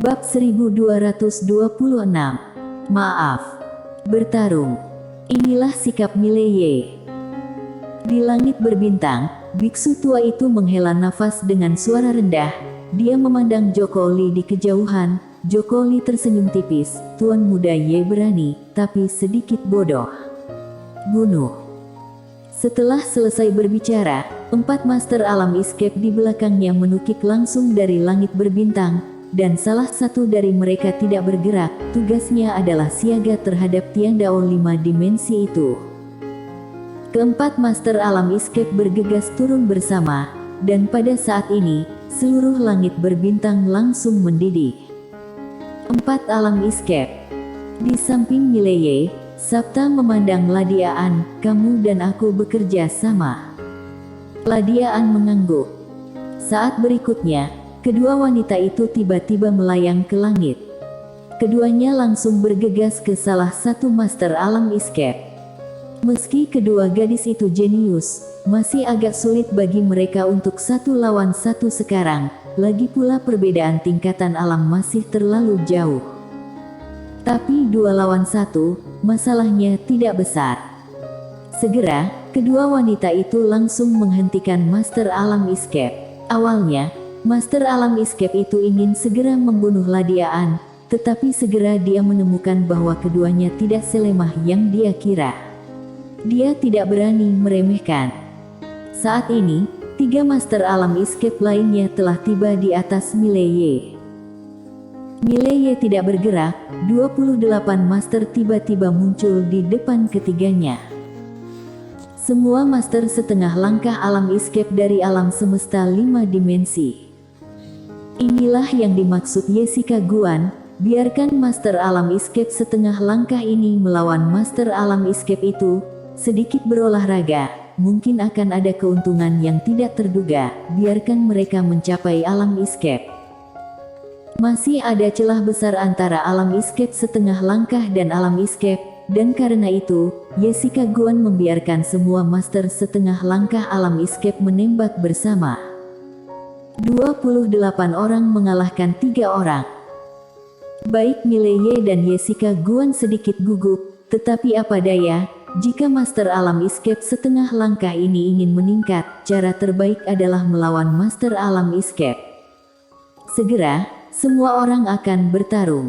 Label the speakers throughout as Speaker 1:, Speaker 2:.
Speaker 1: Bab 1226. Maaf. Bertarung. Inilah sikap Mileye. Di langit berbintang, biksu tua itu menghela nafas dengan suara rendah. Dia memandang Joko Li di kejauhan. Joko Li tersenyum tipis. Tuan muda Ye berani, tapi sedikit bodoh. Bunuh. Setelah selesai berbicara, 4 master alam escape di belakangnya menukik langsung dari langit berbintang, dan salah satu dari mereka tidak bergerak. Tugasnya adalah siaga terhadap Tiandao 5 dimensi itu. Keempat master alam escape bergegas turun bersama, dan pada saat ini, seluruh langit berbintang langsung mendidih. 4 alam escape. Di samping Mileye, Sabta memandang Ladiaan. Kamu dan aku bekerja sama. Ladiaan mengangguk. Saat berikutnya, kedua wanita itu tiba-tiba melayang ke langit. Keduanya langsung bergegas ke salah satu master alam escape. Meski kedua gadis itu jenius, masih agak sulit bagi mereka untuk 1 lawan 1 sekarang. Lagi pula perbedaan tingkatan alam masih terlalu jauh. Tapi 2 lawan 1, masalahnya tidak besar. Segera, kedua wanita itu langsung menghentikan master alam escape. Awalnya, master alam escape itu ingin segera membunuh Ladiaan, tetapi segera dia menemukan bahwa keduanya tidak selemah yang dia kira. Dia tidak berani meremehkan. Saat ini, 3 master alam escape lainnya telah tiba di atas Mileye. Mileye tidak bergerak. 28 master tiba-tiba muncul di depan ketiganya. Semua master setengah langkah alam escape dari alam semesta 5 dimensi. Inilah yang dimaksud Jessica Guan. Biarkan master alam escape setengah langkah ini melawan master alam escape itu. Sedikit berolahraga, mungkin akan ada keuntungan yang tidak terduga. Biarkan mereka mencapai alam escape. Masih ada celah besar antara alam escape setengah langkah dan alam escape, dan karena itu, Jessica Guan membiarkan semua master setengah langkah alam escape menembak bersama. 28 orang mengalahkan 3 orang. Baik Mileye dan Jessica Guan sedikit gugup, tetapi apa daya, jika master alam escape setengah langkah ini ingin meningkat, cara terbaik adalah melawan master alam escape. Segera, semua orang akan bertarung.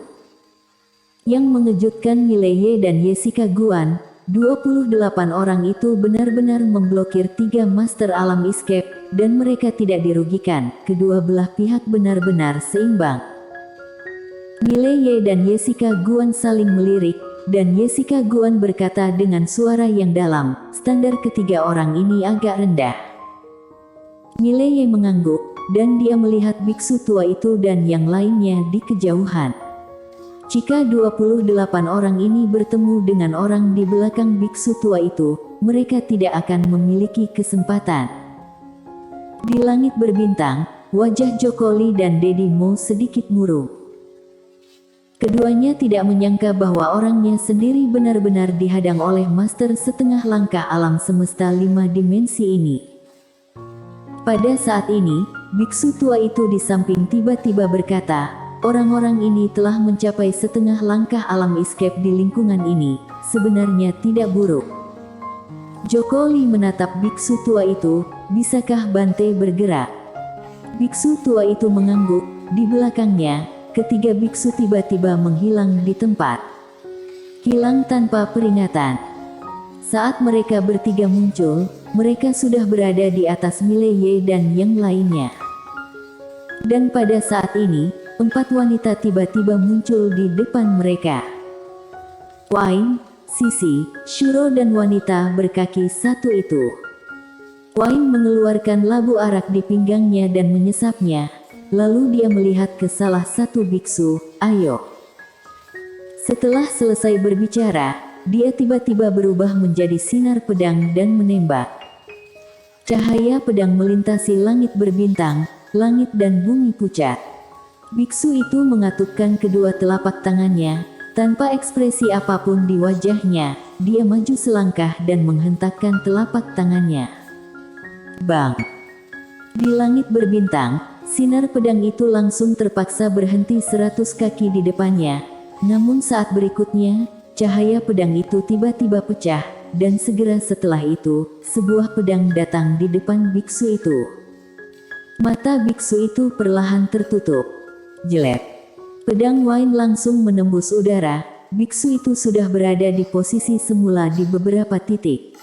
Speaker 1: Yang mengejutkan Mileye dan Jessica Guan, 28 orang itu benar-benar memblokir 3 master alam escape, dan mereka tidak dirugikan. Kedua belah pihak benar-benar seimbang. Mileye dan Jessica Guan saling melirik, dan Jessica Guan berkata dengan suara yang dalam, standar ketiga orang ini agak rendah. Mileye mengangguk, dan dia melihat biksu tua itu dan yang lainnya di kejauhan. Jika 28 orang ini bertemu dengan orang di belakang biksu tua itu, mereka tidak akan memiliki kesempatan. Di langit berbintang, wajah Joko Li dan Dedi Mo sedikit murung. Keduanya tidak menyangka bahwa orangnya sendiri benar-benar dihadang oleh master setengah langkah alam semesta 5 dimensi ini. Pada saat ini, biksu tua itu di samping tiba-tiba berkata, orang-orang ini telah mencapai setengah langkah alam escape di lingkungan ini, sebenarnya tidak buruk. Joko Li menatap biksu tua itu, bisakah Bante bergerak? Biksu tua itu mengangguk. Di belakangnya, ketiga biksu tiba-tiba menghilang di tempat. Hilang tanpa peringatan. Saat mereka bertiga muncul, mereka sudah berada di atas Mileye dan yang lainnya. Dan pada saat ini, 4 wanita tiba-tiba muncul di depan mereka. Wain, Sisi, Shuro dan wanita berkaki 1 itu. Wain mengeluarkan labu arak di pinggangnya dan menyesapnya. Lalu dia melihat ke salah satu biksu, ayo. Setelah selesai berbicara, dia tiba-tiba berubah menjadi sinar pedang dan menembak. Cahaya pedang melintasi langit berbintang, langit dan bumi pucat. Biksu itu mengatupkan kedua telapak tangannya, tanpa ekspresi apapun di wajahnya. Dia maju selangkah dan menghentakkan telapak tangannya. Bang! Di langit berbintang, Sinar pedang itu langsung terpaksa berhenti 100 kaki di depannya. Namun saat berikutnya, cahaya pedang itu tiba-tiba pecah, dan segera setelah itu, sebuah pedang datang di depan biksu itu. Mata biksu itu perlahan tertutup. Jelek. Pedang Wine langsung menembus udara. Biksu itu sudah berada di posisi semula di beberapa titik.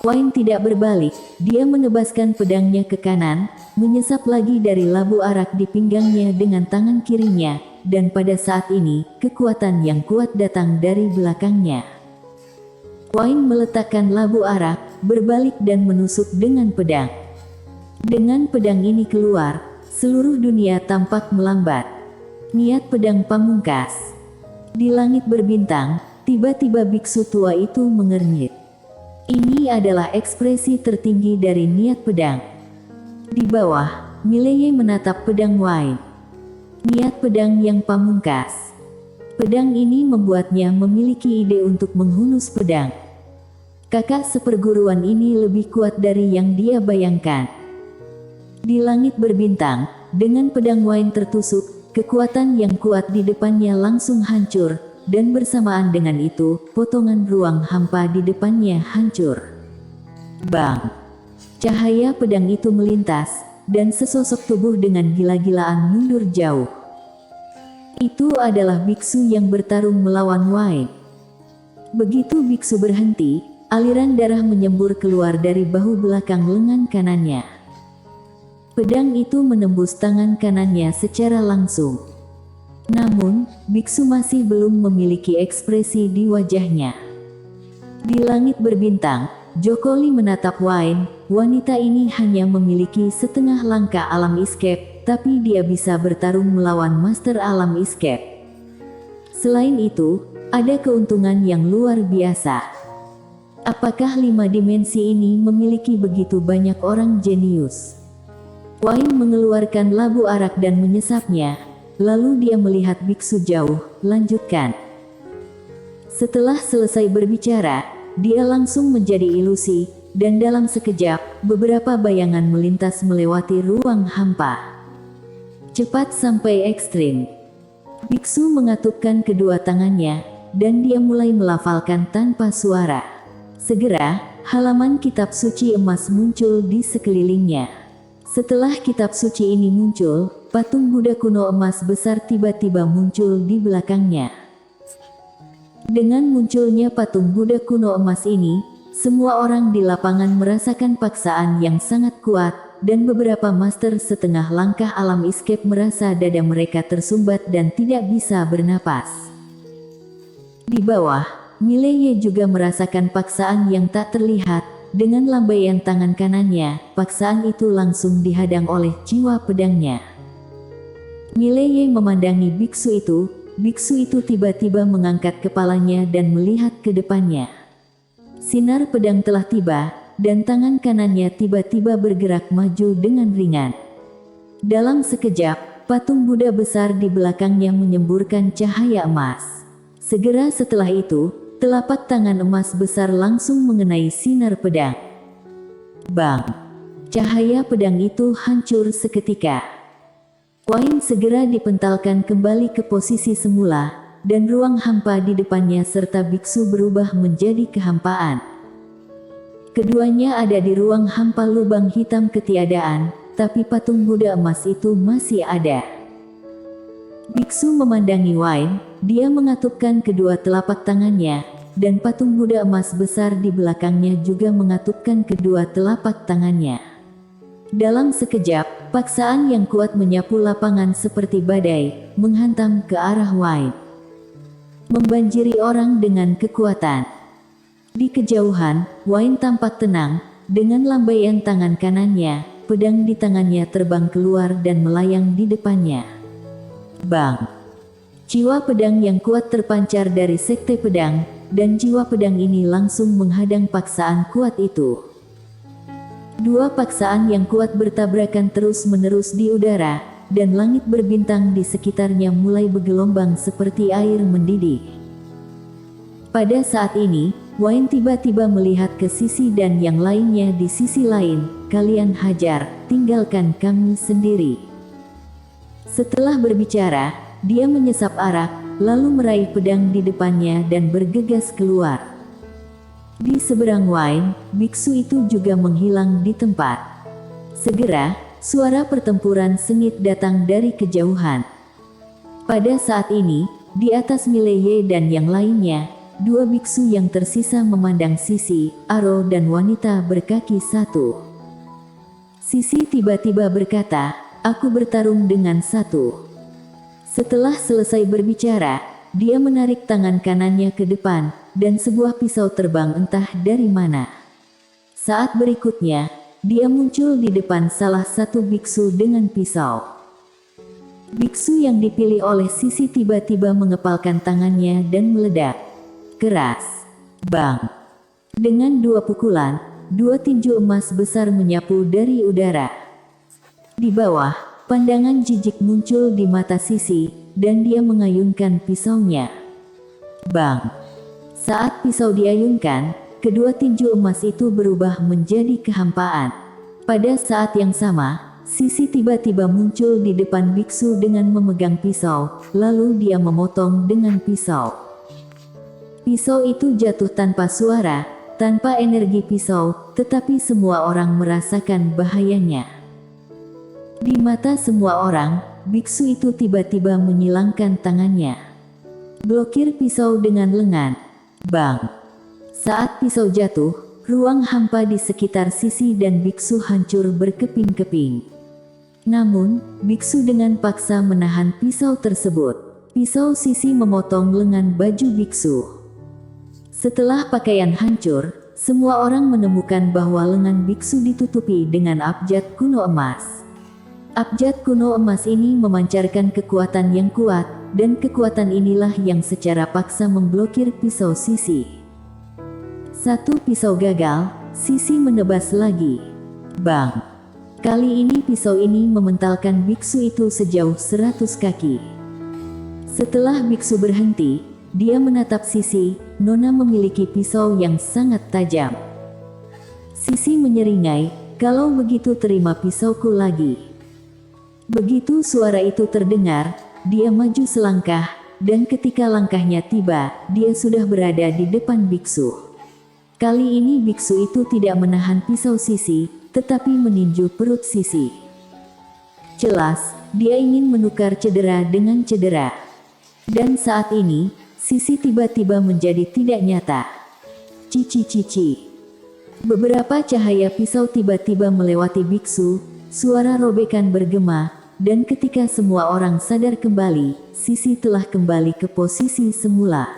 Speaker 1: Wine tidak berbalik, dia menebaskan pedangnya ke kanan, menyesap lagi dari labu arak di pinggangnya dengan tangan kirinya, dan pada saat ini, kekuatan yang kuat datang dari belakangnya. Wine meletakkan labu arak, berbalik dan menusuk dengan pedang. Dengan pedang ini keluar, seluruh dunia tampak melambat. Niat pedang pamungkas. Di langit berbintang, tiba-tiba biksu tua itu mengernyit. Ini adalah ekspresi tertinggi dari niat pedang. Di bawah, Mileye menatap pedang Wine. Niat pedang yang pamungkas. Pedang ini membuatnya memiliki ide untuk menghunus pedang. Kakak seperguruan ini lebih kuat dari yang dia bayangkan. Di langit berbintang, dengan pedang Wine tertusuk, kekuatan yang kuat di depannya langsung hancur. Dan bersamaan dengan itu, potongan ruang hampa di depannya hancur. Bang! Cahaya pedang itu melintas, dan sesosok tubuh dengan gila-gilaan mundur jauh. Itu adalah biksu yang bertarung melawan Wine. Begitu biksu berhenti, aliran darah menyembur keluar dari bahu belakang lengan kanannya. Pedang itu menembus tangan kanannya secara langsung. Namun, biksu masih belum memiliki ekspresi di wajahnya. Di langit berbintang, Jokoli menatap Wine. Wanita ini hanya memiliki setengah langkah alam escape, tapi dia bisa bertarung melawan master alam escape. Selain itu, ada keuntungan yang luar biasa. Apakah 5 dimensi ini memiliki begitu banyak orang jenius? Wine mengeluarkan labu arak dan menyesapnya. Lalu dia melihat biksu jauh, lanjutkan. Setelah selesai berbicara, dia langsung menjadi ilusi, dan dalam sekejap, beberapa bayangan melintas melewati ruang hampa. Cepat sampai ekstrim. Biksu mengatupkan kedua tangannya, dan dia mulai melafalkan tanpa suara. Segera, halaman kitab suci emas muncul di sekelilingnya. Setelah kitab suci ini muncul, patung Buddha kuno emas besar tiba-tiba muncul di belakangnya. Dengan munculnya patung Buddha kuno emas ini, semua orang di lapangan merasakan paksaan yang sangat kuat, dan beberapa master setengah langkah alam escape merasa dada mereka tersumbat dan tidak bisa bernapas. Di bawah, Mileye juga merasakan paksaan yang tak terlihat. Dengan lambaian tangan kanannya, paksaan itu langsung dihadang oleh jiwa pedangnya. Mileye memandangi biksu itu tiba-tiba mengangkat kepalanya dan melihat ke depannya. Sinar pedang telah tiba, dan tangan kanannya tiba-tiba bergerak maju dengan ringan. Dalam sekejap, patung Buddha besar di belakangnya menyemburkan cahaya emas. Segera setelah itu, telapak tangan emas besar langsung mengenai sinar pedang. Bang! Cahaya pedang itu hancur seketika. Wine segera dipentalkan kembali ke posisi semula, dan ruang hampa di depannya serta biksu berubah menjadi kehampaan. Keduanya ada di ruang hampa lubang hitam ketiadaan, tapi patung Buddha emas itu masih ada. Biksu memandangi Wine, dia mengatupkan kedua telapak tangannya, dan patung Buddha emas besar di belakangnya juga mengatupkan kedua telapak tangannya. Dalam sekejap, paksaan yang kuat menyapu lapangan seperti badai, menghantam ke arah Wine. Membanjiri orang dengan kekuatan. Di kejauhan, Wine tampak tenang, dengan lambaian tangan kanannya, pedang di tangannya terbang keluar dan melayang di depannya. Bang! Jiwa pedang yang kuat terpancar dari sekte pedang, dan jiwa pedang ini langsung menghadang paksaan kuat itu. Dua paksaan yang kuat bertabrakan terus-menerus di udara, dan langit berbintang di sekitarnya mulai bergelombang seperti air mendidih. Pada saat ini, Wine tiba-tiba melihat ke sisi dan yang lainnya di sisi lain, kalian hajar, tinggalkan kami sendiri." Setelah berbicara, dia menyesap arak, lalu meraih pedang di depannya dan bergegas keluar. Di seberang Wain, biksu itu juga menghilang di tempat. Segera, suara pertempuran sengit datang dari kejauhan. Pada saat ini, di atas Mileye dan yang lainnya, dua biksu yang tersisa memandang Sisi, Aro dan wanita berkaki satu. Sisi tiba-tiba berkata, "Aku bertarung dengan satu." Setelah selesai berbicara, dia menarik tangan kanannya ke depan, dan sebuah pisau terbang entah dari mana. Saat berikutnya, dia muncul di depan salah satu biksu dengan pisau. Biksu yang dipilih oleh Sisi tiba-tiba mengepalkan tangannya dan meledak. Keras. Bang! Dengan dua pukulan, dua tinju emas besar menyapu dari udara. Di bawah, pandangan jijik muncul di mata Sisi, dan dia mengayunkan pisaunya. Bang! Saat pisau diayunkan, kedua tinju emas itu berubah menjadi kehampaan. Pada saat yang sama, Sisi tiba-tiba muncul di depan biksu dengan memegang pisau, lalu dia memotong dengan pisau. Pisau itu jatuh tanpa suara, tanpa energi pisau, tetapi semua orang merasakan bahayanya. Di mata semua orang, biksu itu tiba-tiba menyilangkan tangannya. Blokir pisau dengan lengan. Bang! Saat pisau jatuh, ruang hampa di sekitar Sisi dan biksu hancur berkeping-keping. Namun, biksu dengan paksa menahan pisau tersebut. Pisau Sisi memotong lengan baju biksu. Setelah pakaian hancur, semua orang menemukan bahwa lengan biksu ditutupi dengan abjad kuno emas. Abjad kuno emas ini memancarkan kekuatan yang kuat, dan kekuatan inilah yang secara paksa memblokir pisau Sisi. Satu pisau gagal, Sisi menebas lagi. Bang! Kali ini pisau ini mementalkan biksu itu sejauh 100 kaki. Setelah biksu berhenti, dia menatap Sisi. Nona memiliki pisau yang sangat tajam. Sisi menyeringai, "Kalau begitu terima pisauku lagi." Begitu suara itu terdengar, dia maju selangkah, dan ketika langkahnya tiba, dia sudah berada di depan biksu. Kali ini biksu itu tidak menahan pisau Sisi, tetapi meninju perut Sisi. Jelas, dia ingin menukar cedera dengan cedera. Dan saat ini, Sisi tiba-tiba menjadi tidak nyata. Cici-cici. Beberapa cahaya pisau tiba-tiba melewati biksu, suara robekan bergema, dan ketika semua orang sadar kembali, Sisi telah kembali ke posisi semula.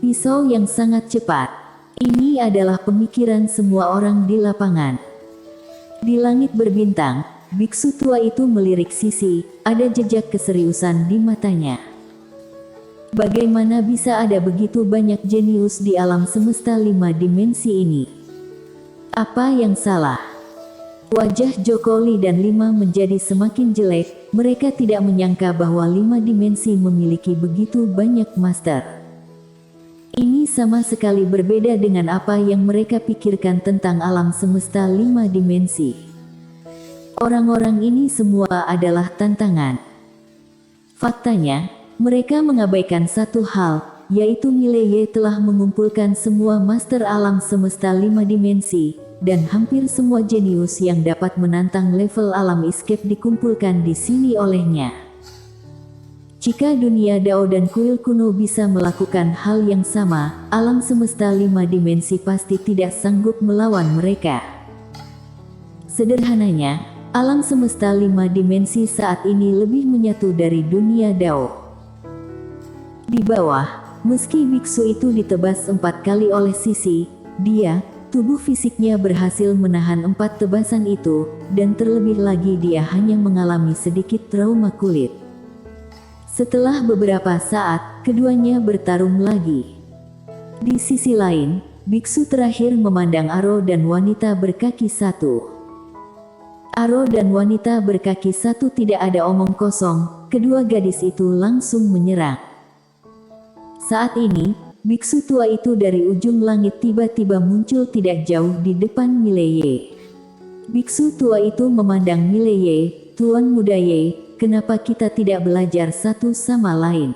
Speaker 1: Pisau yang sangat cepat. Ini adalah pemikiran semua orang di lapangan. Di langit berbintang, biksu tua itu melirik Sisi, ada jejak keseriusan di matanya. Bagaimana bisa ada begitu banyak jenius di alam semesta 5 dimensi ini? Apa yang salah? Wajah Jokoli dan Lima menjadi semakin jelek, mereka tidak menyangka bahwa 5 dimensi memiliki begitu banyak master. Ini sama sekali berbeda dengan apa yang mereka pikirkan tentang alam semesta 5 dimensi. Orang-orang ini semua adalah tantangan. Faktanya, mereka mengabaikan satu hal, yaitu Mileye telah mengumpulkan semua master alam semesta 5 dimensi, dan hampir semua jenius yang dapat menantang level alam escape dikumpulkan di sini olehnya. Jika dunia Dao dan kuil kuno bisa melakukan hal yang sama, alam semesta 5 dimensi pasti tidak sanggup melawan mereka. Sederhananya, alam semesta 5 dimensi saat ini lebih menyatu dari dunia Dao. Di bawah, meski biksu itu ditebas 4 kali oleh Sisi, tubuh fisiknya berhasil menahan 4 tebasan itu, dan terlebih lagi dia hanya mengalami sedikit trauma kulit. Setelah beberapa saat, keduanya bertarung lagi. Di sisi lain, biksu terakhir memandang Aro dan wanita berkaki satu. Aro dan wanita berkaki satu tidak ada omong kosong, kedua gadis itu langsung menyerang. Saat ini, biksu tua itu dari ujung langit tiba-tiba muncul tidak jauh di depan Mileye. Biksu tua itu memandang Mileye, Tuan Muda Ye, kenapa kita tidak belajar satu sama lain?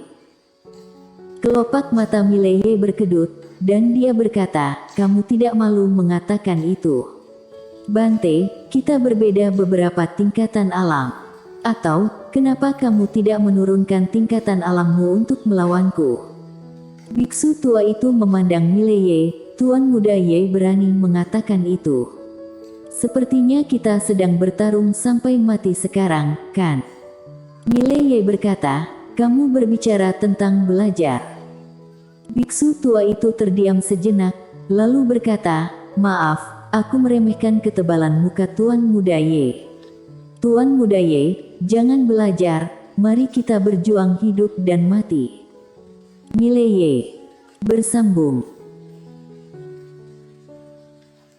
Speaker 1: Kelopak mata Mileye berkedut, dan dia berkata, kamu tidak malu mengatakan itu. Bante, kita berbeda beberapa tingkatan alam. Atau, kenapa kamu tidak menurunkan tingkatan alammu untuk melawanku? Biksu tua itu memandang Mileye, Tuan Muda Ye berani mengatakan itu. Sepertinya kita sedang bertarung sampai mati sekarang, kan? Mileye berkata, kamu berbicara tentang belajar. Biksu tua itu terdiam sejenak, lalu berkata, maaf, aku meremehkan ketebalan muka Tuan Muda Ye. Tuan Muda Ye, jangan belajar, mari kita berjuang hidup dan mati. Mileye bersambung.